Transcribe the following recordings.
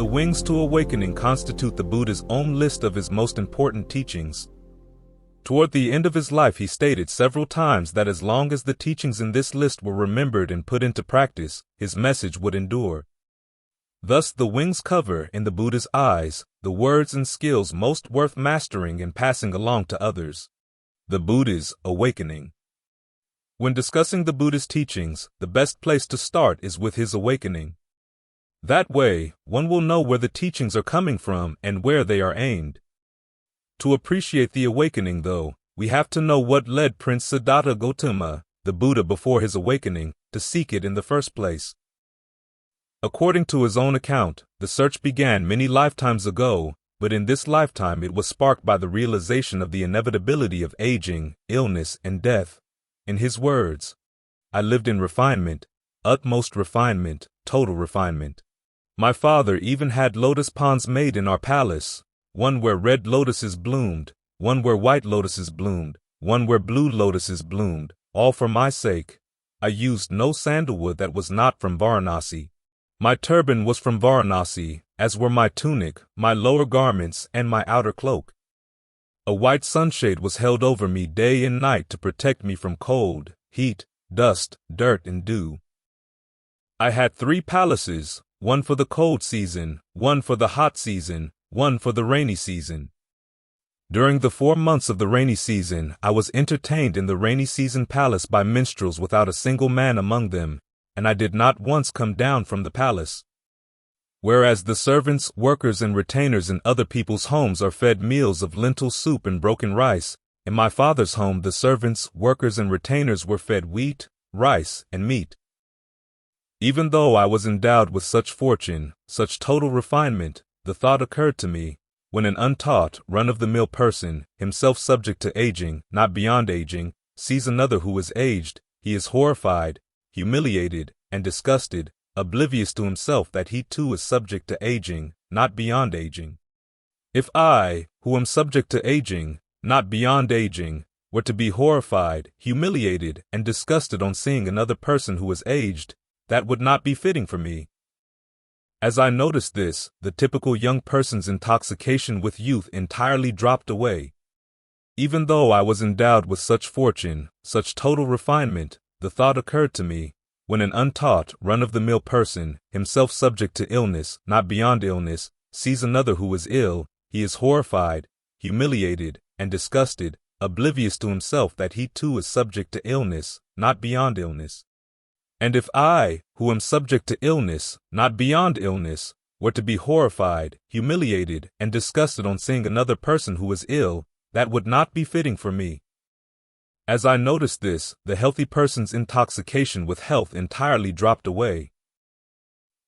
The Wings to Awakening constitute the Buddha's own list of his most important teachings. Toward the end of his life, he stated several times that as long as the teachings in this list were remembered and put into practice, his message would endure. Thus, the wings cover, in the Buddha's eyes, the words and skills most worth mastering and passing along to others. The Buddha's awakening. When discussing the Buddha's teachings, the best place to start is with his awakening. That way, one will know where the teachings are coming from and where they are aimed. To appreciate the awakening, though, we have to know what led Prince Siddhartha Gautama, the Buddha before his awakening, to seek it in the first place. According to his own account, the search began many lifetimes ago, but in this lifetime it was sparked by the realization of the inevitability of aging, illness, and death. In his words, "I lived in refinement, utmost refinement, total refinement. My father even had lotus ponds made in our palace, one where red lotuses bloomed, one where white lotuses bloomed, one where blue lotuses bloomed, all for my sake. I used no sandalwood that was not from Varanasi. My turban was from Varanasi, as were my tunic, my lower garments, and my outer cloak. A white sunshade was held over me day and night to protect me from cold, heat, dust, dirt, and dew. I had 3 palaces, one for the cold season, one for the hot season, one for the rainy season. During the 4 months of the rainy season, I was entertained in the rainy season palace by minstrels without a single man among them, and I did not once come down from the palace. Whereas the servants, workers, and retainers in other people's homes are fed meals of lentil soup and broken rice, in my father's home the servants, workers, and retainers were fed wheat, rice, and meat. Even though I was endowed with such fortune, such total refinement, the thought occurred to me, when an untaught, run-of-the-mill person, himself subject to aging, not beyond aging, sees another who is aged, he is horrified, humiliated, and disgusted, oblivious to himself that he too is subject to aging, not beyond aging. If I, who am subject to aging, not beyond aging, were to be horrified, humiliated, and disgusted on seeing another person who is aged, that would not be fitting for me. As I noticed this, the typical young person's intoxication with youth entirely dropped away. Even though I was endowed with such fortune, such total refinement, the thought occurred to me, when an untaught, run-of-the-mill person, himself subject to illness, not beyond illness, sees another who is ill, he is horrified, humiliated, and disgusted, oblivious to himself that he too is subject to illness, not beyond illness. And if I, who am subject to illness, not beyond illness, were to be horrified, humiliated, and disgusted on seeing another person who is ill, that would not be fitting for me. As I noticed this, the healthy person's intoxication with health entirely dropped away.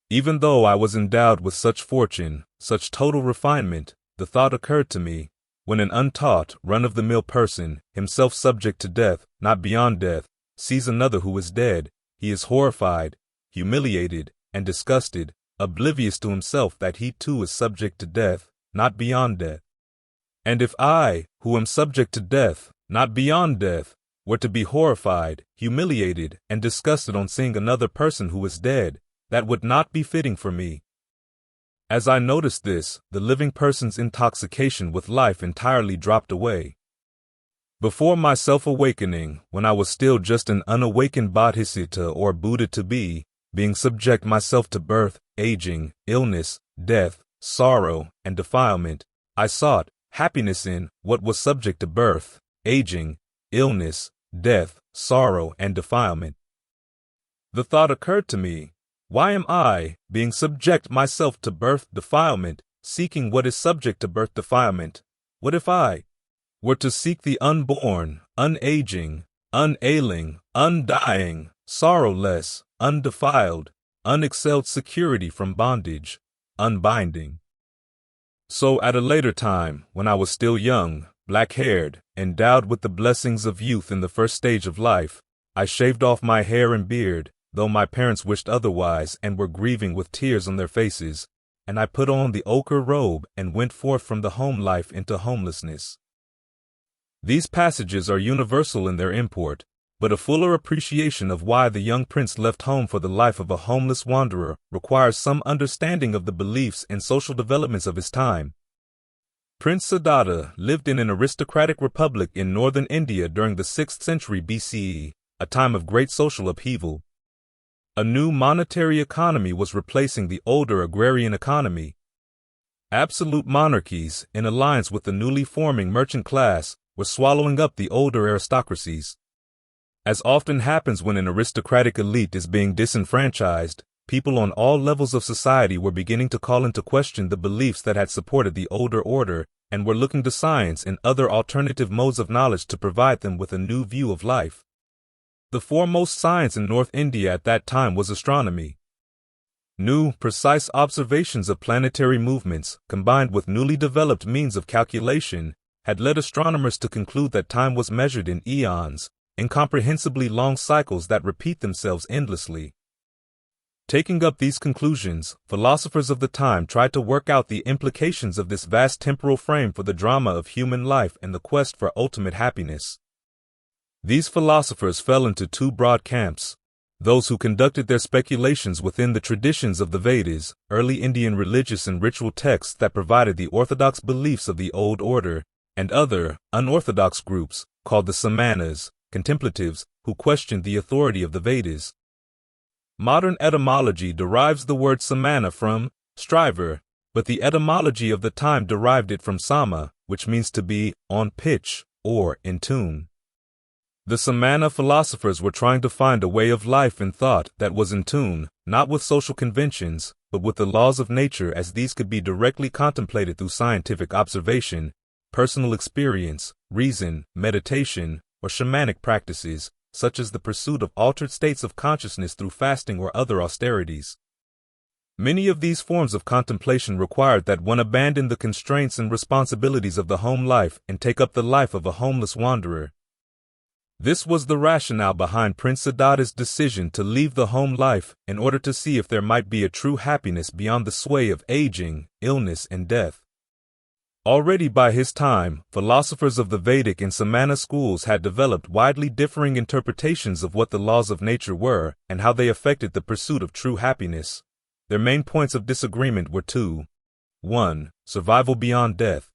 Even though I was endowed with such fortune, such total refinement, the thought occurred to me, when an untaught, run-of-the-mill person, himself subject to death, not beyond death, sees another who is dead, he is horrified, humiliated, and disgusted, oblivious to himself that he too is subject to death, not beyond death. And if I, who am subject to death, not beyond death, were to be horrified, humiliated, and disgusted on seeing another person who is dead, that would not be fitting for me. As I noticed this, the living person's intoxication with life entirely dropped away. Before my self-awakening, when I was still just an unawakened bodhisattva or Buddha to be, being subject myself to birth, aging, illness, death, sorrow, and defilement, I sought happiness in what was subject to birth, aging, illness, death, sorrow, and defilement. The thought occurred to me, why am I, being subject myself to birth defilement, seeking what is subject to birth defilement? What if I were to seek the unborn, unaging, unailing, undying, sorrowless, undefiled, unexcelled security from bondage, unbinding? So at a later time, when I was still young, black-haired, endowed with the blessings of youth in the first stage of life, I shaved off my hair and beard, though my parents wished otherwise and were grieving with tears on their faces, and I put on the ochre robe and went forth from the home life into homelessness. These passages are universal in their import, But a fuller appreciation of why the young prince left home for the life of a homeless wanderer requires some understanding of the beliefs and social developments of his time. Prince Siddhartha lived in an aristocratic republic in northern India during the 6th century BCE, a time of great social upheaval. A new monetary economy was replacing the older agrarian economy. Absolute monarchies, in alliance with the newly forming merchant class, were swallowing up the older aristocracies. As often happens when an aristocratic elite is being disenfranchised, people on all levels of society were beginning to call into question the beliefs that had supported the older order and were looking to science and other alternative modes of knowledge to provide them with a new view of life. The foremost science in North India at that time was astronomy. New, precise observations of planetary movements, combined with newly developed means of calculation, had led astronomers to conclude that time was measured in eons, incomprehensibly long cycles that repeat themselves endlessly. Taking up these conclusions, philosophers of the time tried to work out the implications of this vast temporal frame for the drama of human life and the quest for ultimate happiness. These philosophers fell into two broad camps: those who conducted their speculations within the traditions of the Vedas, early Indian religious and ritual texts that provided the orthodox beliefs of the old order, and other, unorthodox groups, called the Samanas, contemplatives, who questioned the authority of the Vedas. Modern etymology derives the word samana from striver, but the etymology of the time derived it from sama, which means to be on pitch or in tune. The Samana philosophers were trying to find a way of life and thought that was in tune, not with social conventions, but with the laws of nature, as these could be directly contemplated through scientific observation, personal experience, reason, meditation, or shamanic practices, such as the pursuit of altered states of consciousness through fasting or other austerities. Many of these forms of contemplation required that one abandon the constraints and responsibilities of the home life and take up the life of a homeless wanderer. This was the rationale behind Prince Siddhartha's decision to leave the home life in order to see if there might be a true happiness beyond the sway of aging, illness, and death. Already by his time, philosophers of the Vedic and Samana schools had developed widely differing interpretations of what the laws of nature were and how they affected the pursuit of true happiness. Their main points of disagreement were two. 1. Survival beyond death.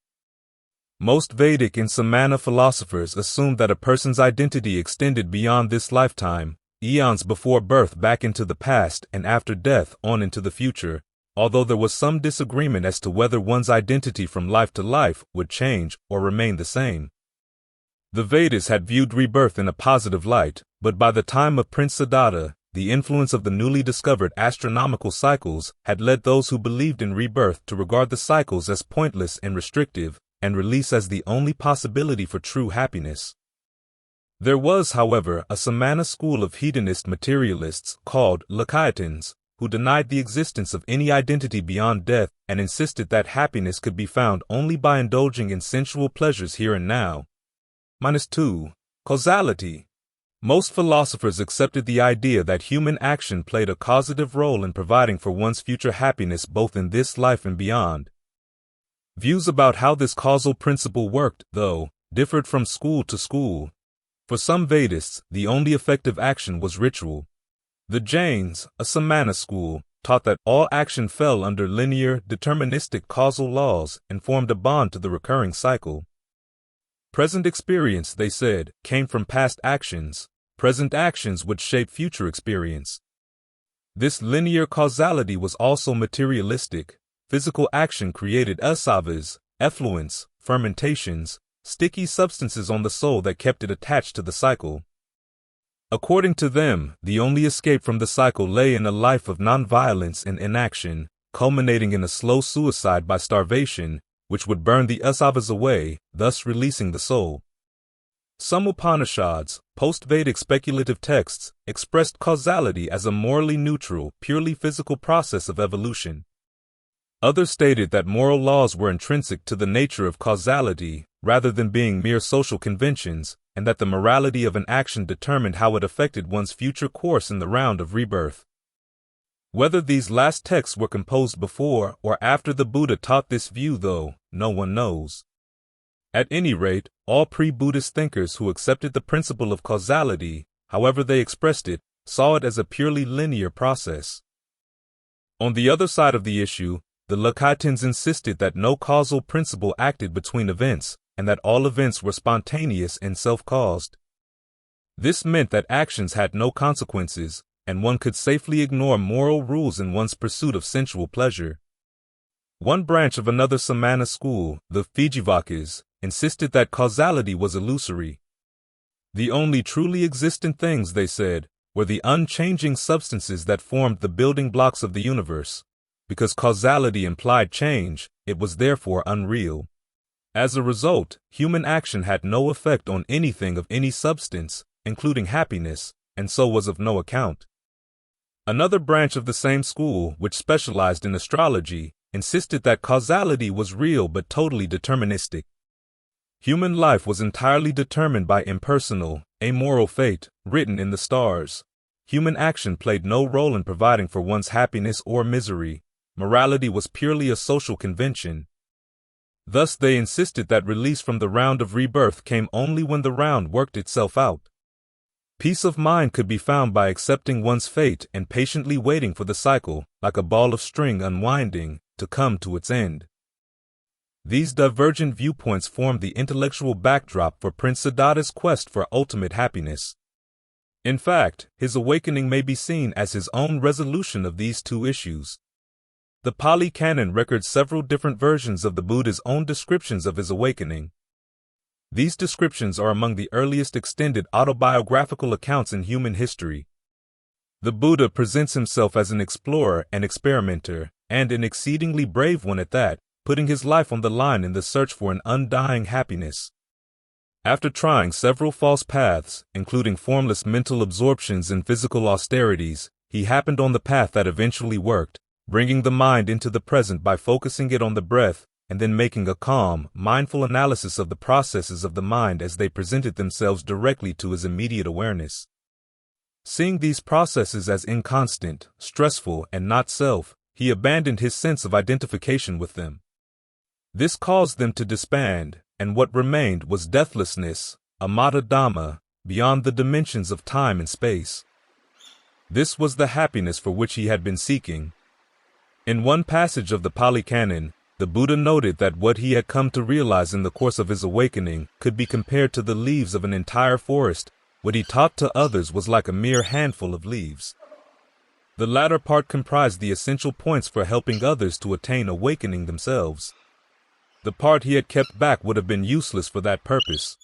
Most Vedic and Samana philosophers assumed that a person's identity extended beyond this lifetime, eons before birth back into the past and after death on into the future, although there was some disagreement as to whether one's identity from life to life would change or remain the same. The Vedas had viewed rebirth in a positive light, but by the time of Prince Siddhartha, the influence of the newly discovered astronomical cycles had led those who believed in rebirth to regard the cycles as pointless and restrictive, and release as the only possibility for true happiness. There was, however, a Samana school of hedonist materialists called Lakayatins, who denied the existence of any identity beyond death and insisted that happiness could be found only by indulging in sensual pleasures here and now. 2. Causality. Most philosophers accepted the idea that human action played a causative role in providing for one's future happiness both in this life and beyond. Views about how this causal principle worked, though, differed from school to school. For some Vedists, the only effective action was ritual. The Jains, a Samana school, taught that all action fell under linear, deterministic causal laws and formed a bond to the recurring cycle. Present experience, they said, came from past actions. Present actions would shape future experience. This linear causality was also materialistic. Physical action created asavas, effluents, fermentations, sticky substances on the soul that kept it attached to the cycle. According to them, the only escape from the cycle lay in a life of nonviolence and inaction, culminating in a slow suicide by starvation, which would burn the asavas away, thus releasing the soul. Some Upanishads, post-Vedic speculative texts, expressed causality as a morally neutral, purely physical process of evolution. Others stated that moral laws were intrinsic to the nature of causality, rather than being mere social conventions, and that the morality of an action determined how it affected one's future course in the round of rebirth. Whether these last texts were composed before or after the Buddha taught this view, though, no one knows. At any rate, all pre-Buddhist thinkers who accepted the principle of causality however they expressed it, saw it as a purely linear process. On the other side of the issue, the Lakhaitans insisted that no causal principle acted between events, and that all events were spontaneous and self-caused. This meant that actions had no consequences, and one could safely ignore moral rules in one's pursuit of sensual pleasure. One branch of another Samana school, the Fijivakas, insisted that causality was illusory. The only truly existent things, they said, were the unchanging substances that formed the building blocks of the universe. Because causality implied change, it was therefore unreal. As a result, human action had no effect on anything of any substance, including happiness, and so was of no account. Another branch of the same school, which specialized in astrology, insisted that causality was real but totally deterministic. Human life was entirely determined by impersonal, amoral fate, written in the stars. Human action played no role in providing for one's happiness or misery. Morality was purely a social convention. Thus they insisted that release from the round of rebirth came only when the round worked itself out. Peace of mind could be found by accepting one's fate and patiently waiting for the cycle, like a ball of string unwinding, to come to its end. These divergent viewpoints formed the intellectual backdrop for Prince Siddhartha's quest for ultimate happiness. In fact, his awakening may be seen as his own resolution of these two issues. The Pali Canon records several different versions of the Buddha's own descriptions of his awakening. These descriptions are among the earliest extended autobiographical accounts in human history. The Buddha presents himself as an explorer and experimenter, and an exceedingly brave one at that, putting his life on the line in the search for an undying happiness. After trying several false paths, including formless mental absorptions and physical austerities, he happened on the path that eventually worked, bringing the mind into the present by focusing it on the breath, and then making a calm, mindful analysis of the processes of the mind as they presented themselves directly to his immediate awareness. Seeing these processes as inconstant, stressful, and not self, he abandoned his sense of identification with them. This caused them to disband, and what remained was deathlessness, amata dhamma, beyond the dimensions of time and space. This was the happiness for which he had been seeking. In one passage of the Pali Canon, the Buddha noted that what he had come to realize in the course of his awakening could be compared to the leaves of an entire forest. What he taught to others was like a mere handful of leaves. The latter part comprised the essential points for helping others to attain awakening themselves. The part he had kept back would have been useless for that purpose.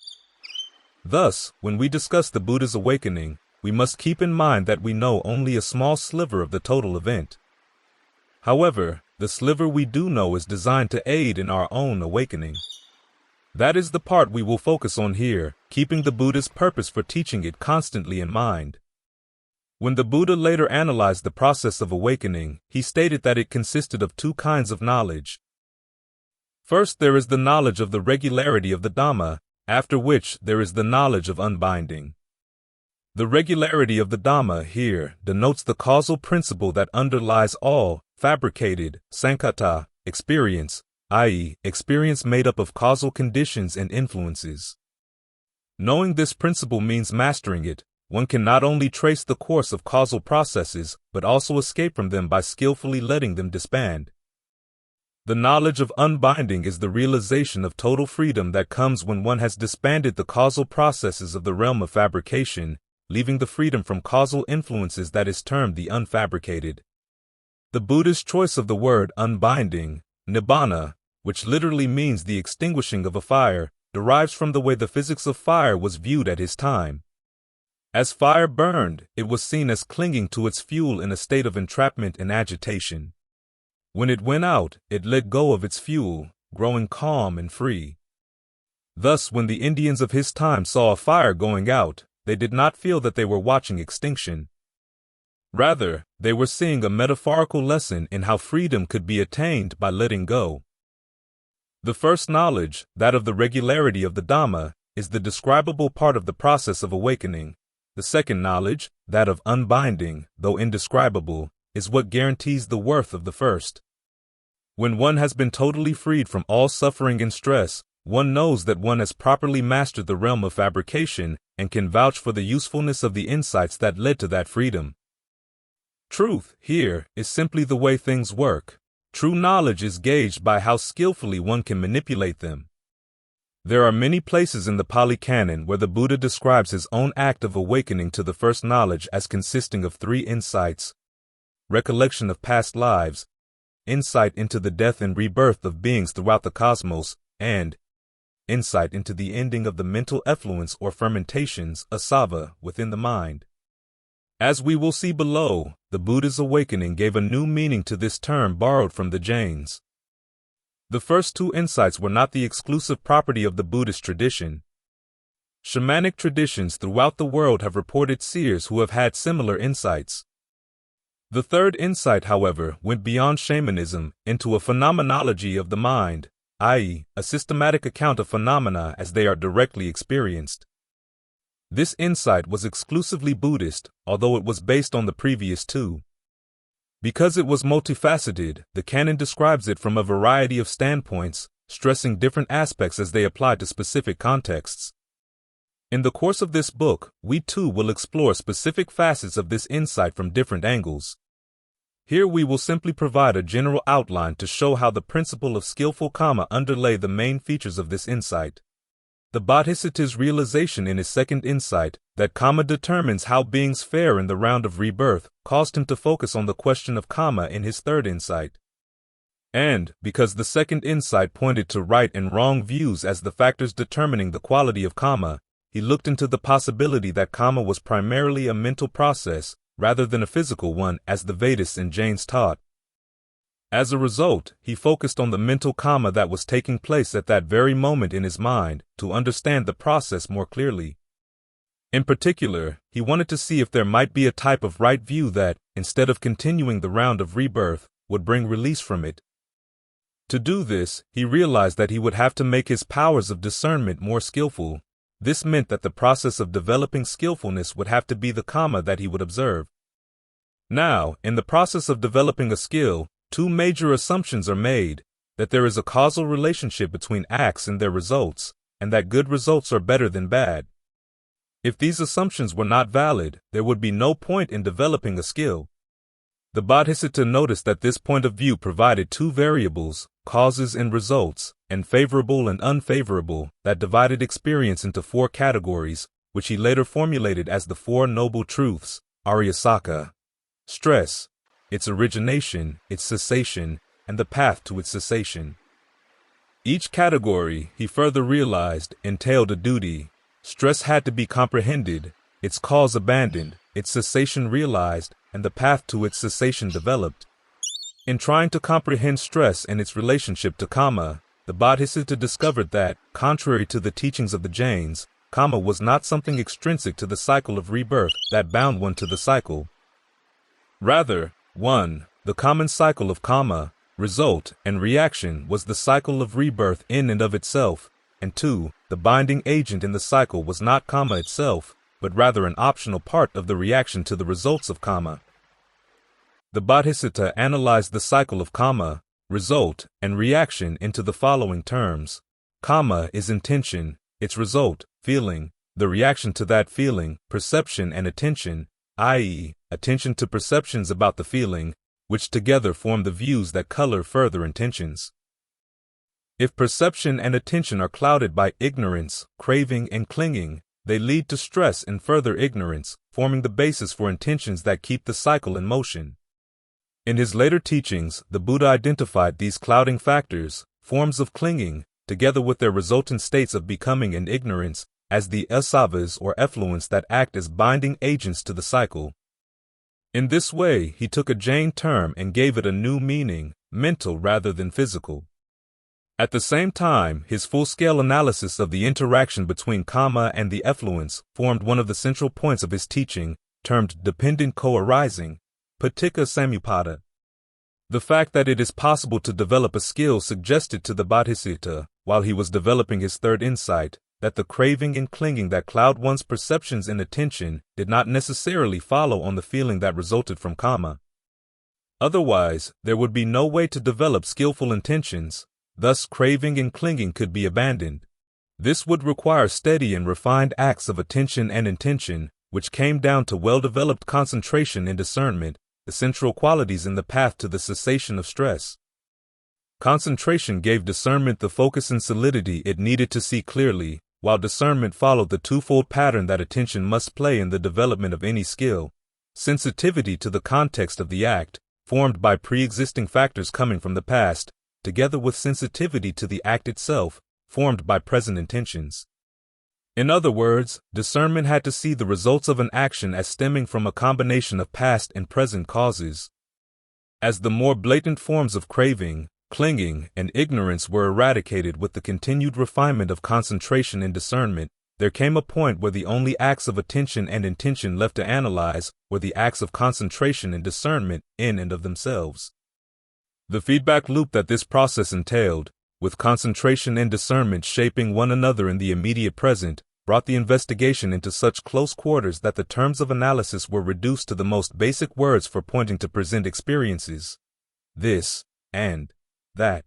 Thus, when we discuss the Buddha's awakening, we must keep in mind that we know only a small sliver of the total event. However, the sliver we do know is designed to aid in our own awakening. That is the part we will focus on here, keeping the Buddha's purpose for teaching it constantly in mind. When the Buddha later analyzed the process of awakening, he stated that it consisted of two kinds of knowledge. First, there is the knowledge of the regularity of the Dhamma, after which there is the knowledge of unbinding. The regularity of the Dhamma here denotes the causal principle that underlies all fabricated, sankhata, experience, i.e., experience made up of causal conditions and influences. Knowing this principle means mastering it. One can not only trace the course of causal processes, but also escape from them by skillfully letting them disband. The knowledge of unbinding is the realization of total freedom that comes when one has disbanded the causal processes of the realm of fabrication, leaving the freedom from causal influences that is termed the unfabricated. The Buddha's choice of the word unbinding, nibbana, which literally means the extinguishing of a fire, derives from the way the physics of fire was viewed at his time. As fire burned, it was seen as clinging to its fuel in a state of entrapment and agitation. When it went out, it let go of its fuel, growing calm and free. Thus, when the Indians of his time saw a fire going out, they did not feel that they were watching extinction. Rather, they were seeing a metaphorical lesson in how freedom could be attained by letting go. The first knowledge, that of the regularity of the Dhamma, is the describable part of the process of awakening. The second knowledge, that of unbinding, though indescribable, is what guarantees the worth of the first. When one has been totally freed from all suffering and stress, one knows that one has properly mastered the realm of fabrication and can vouch for the usefulness of the insights that led to that freedom. Truth, here, is simply the way things work. True knowledge is gauged by how skillfully one can manipulate them. There are many places in the Pali Canon where the Buddha describes his own act of awakening to the first knowledge as consisting of 3 insights: recollection of past lives, insight into the death and rebirth of beings throughout the cosmos, and insight into the ending of the mental effluence or fermentations, asava, within the mind. As we will see below, the Buddha's awakening gave a new meaning to this term borrowed from the Jains. The first 2 insights were not the exclusive property of the Buddhist tradition. Shamanic traditions throughout the world have reported seers who have had similar insights. The third insight, however, went beyond shamanism into a phenomenology of the mind, i.e., a systematic account of phenomena as they are directly experienced. This insight was exclusively Buddhist, although it was based on the previous 2. Because it was multifaceted, the canon describes it from a variety of standpoints, stressing different aspects as they apply to specific contexts. In the course of this book, we too will explore specific facets of this insight from different angles. Here we will simply provide a general outline to show how the principle of skillful karma underlay the main features of this insight. The Bodhisattva's realization in his second insight, that karma determines how beings fare in the round of rebirth, caused him to focus on the question of karma in his third insight. And, because the second insight pointed to right and wrong views as the factors determining the quality of karma, he looked into the possibility that karma was primarily a mental process, rather than a physical one as the Vedas and Jains taught. As a result, he focused on the mental karma that was taking place at that very moment in his mind to understand the process more clearly. In particular, he wanted to see if there might be a type of right view that, instead of continuing the round of rebirth, would bring release from it. To do this, he realized that he would have to make his powers of discernment more skillful. This meant that the process of developing skillfulness would have to be the karma that he would observe. Now, in the process of developing a skill, 2 major assumptions are made: that there is a causal relationship between acts and their results, and that good results are better than bad. If these assumptions were not valid, there would be no point in developing a skill. The Bodhisattva noticed that this point of view provided 2 variables, causes and results, and favorable and unfavorable, that divided experience into 4 categories, which he later formulated as the 4 Noble Truths, Arya-Saka: stress, its origination, its cessation, and the path to its cessation. Each category, he further realized, entailed a duty. Stress had to be comprehended, its cause abandoned, its cessation realized, and the path to its cessation developed. In trying to comprehend stress and its relationship to karma, the Bodhisattva discovered that, contrary to the teachings of the Jains, karma was not something extrinsic to the cycle of rebirth that bound one to the cycle. Rather, 1. The common cycle of karma, result, and reaction was the cycle of rebirth in and of itself, and 2. The binding agent in the cycle was not karma itself, but rather an optional part of the reaction to the results of karma. The Bodhisattva analyzed the cycle of karma, result, and reaction into the following terms. Karma is intention, its result, feeling, the reaction to that feeling, perception and attention, i.e., attention to perceptions about the feeling, which together form the views that color further intentions. If perception and attention are clouded by ignorance, craving, and clinging, they lead to stress and further ignorance, forming the basis for intentions that keep the cycle in motion. In his later teachings, the Buddha identified these clouding factors, forms of clinging, together with their resultant states of becoming and ignorance, as the asavas or effluents that act as binding agents to the cycle. In this way, he took a Jain term and gave it a new meaning, mental rather than physical. At the same time, his full-scale analysis of the interaction between karma and the effluents formed one of the central points of his teaching, termed dependent co-arising, paticca samuppada. The fact that it is possible to develop a skill suggested to the Bodhisattva, while he was developing his third insight, that the craving and clinging that cloud one's perceptions and attention did not necessarily follow on the feeling that resulted from karma. Otherwise, there would be no way to develop skillful intentions, thus craving and clinging could be abandoned. This would require steady and refined acts of attention and intention, which came down to well-developed concentration and discernment, essential qualities in the path to the cessation of stress. Concentration gave discernment the focus and solidity it needed to see clearly, while discernment followed the twofold pattern that attention must play in the development of any skill: sensitivity to the context of the act, formed by pre-existing factors coming from the past, together with sensitivity to the act itself, formed by present intentions. In other words, discernment had to see the results of an action as stemming from a combination of past and present causes. As the more blatant forms of craving, clinging, and ignorance were eradicated with the continued refinement of concentration and discernment, there came a point where the only acts of attention and intention left to analyze were the acts of concentration and discernment in and of themselves. The feedback loop that this process entailed, with concentration and discernment shaping one another in the immediate present, brought the investigation into such close quarters that the terms of analysis were reduced to the most basic words for pointing to present experiences: this and that.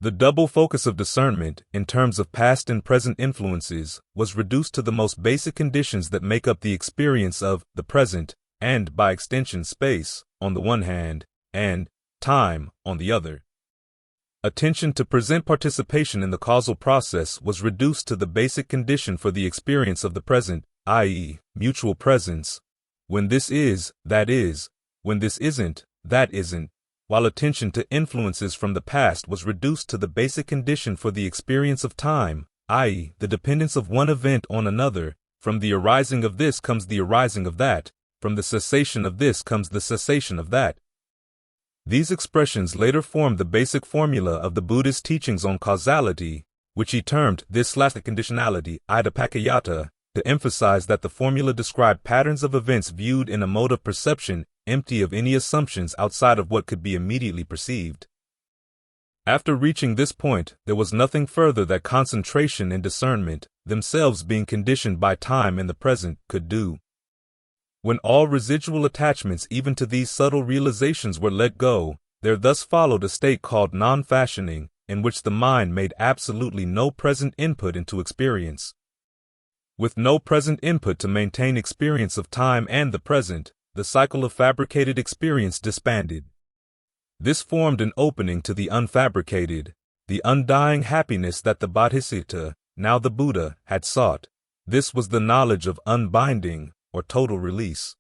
The double focus of discernment, in terms of past and present influences, was reduced to the most basic conditions that make up the experience of the present, and, by extension, space, on the one hand, and time, on the other. Attention to present participation in the causal process was reduced to the basic condition for the experience of the present, i.e., mutual presence. When this is, that is; when this isn't, that isn't. While attention to influences from the past was reduced to the basic condition for the experience of time, i.e., the dependence of one event on another. From the arising of this comes the arising of that; from the cessation of this comes the cessation of that. These expressions later formed the basic formula of the Buddhist teachings on causality, which he termed this/conditionality, idappaccayata, to emphasize that the formula described patterns of events viewed in a mode of perception empty of any assumptions outside of what could be immediately perceived. After reaching this point, there was nothing further that concentration and discernment, themselves being conditioned by time and the present, could do. When all residual attachments even to these subtle realizations were let go, there thus followed a state called non-fashioning, in which the mind made absolutely no present input into experience. With no present input to maintain experience of time and the present, the cycle of fabricated experience disbanded. This formed an opening to the unfabricated, the undying happiness that the Bodhisattva, now the Buddha, had sought. This was the knowledge of unbinding, or total release.